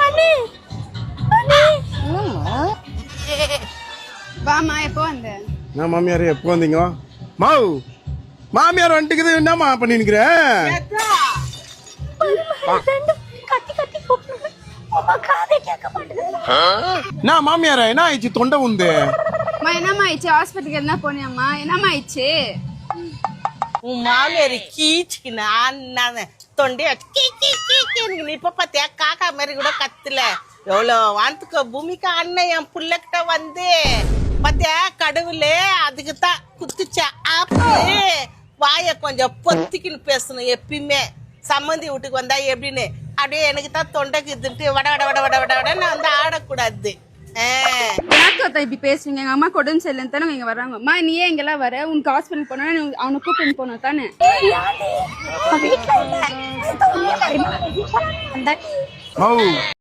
அண்ணே அண்ணே வாமா எப்போ வந்த? நான் மாமியார் எப்போ வந்தீங்க? மாவு மாமியார் வந்துட்டுக்குது. என்னம்மா பண்ணி நிக்கிற? கத்தி கத்தி கூப்பிடுங்க. அம்மா காதை கேட்க மாட்டேங்குது. நான் மாமியாரா? என்ன ஆயிடுச்சு? தொண்டை உந்து. அம்மா என்னம்மா ஆயிடுச்சு? ஹாஸ்பிட்டலுக்கு என்ன போனியாம்மா? என்னம்மா ஆயிடுச்சு? உன் மாமியார் கீச்சுக்கு நான் தொண்டைய கீ இப்ப பாத்தியா காக்கா மாதிரி கூட கத்துல எவ்வளவு வானத்துக்கு பூமிக்கு அண்ணன் என் புள்ளகிட்ட வந்து பாத்தியா கடவுளே அதுக்குதான் குத்துச்சா ஆப்பு வாய கொஞ்சம் பொத்திக்கின்னு பேசணும் எப்பயுமே. சம்மந்தி வீட்டுக்கு வந்தா எப்படின்னு அப்படியே எனக்கு தான் தொண்டைக்கு இதுன்ட்டு வட வட வட வட வட வட நான் வந்து ஆடக்கூடாது. யாருக்கா இப்படி பேசுறீங்க? எங்க அம்மா உடம்பு சரியில்லைன்னு தானே இங்க வர்றாங்க. அம்மா நீ ஏன் இங்கெல்லாம் வர? உனக்கு ஹாஸ்பிட்டல் போனா அவனை கூப்பிட்டு போனோம் தானே? வீட்டுல இல்ல. மாவு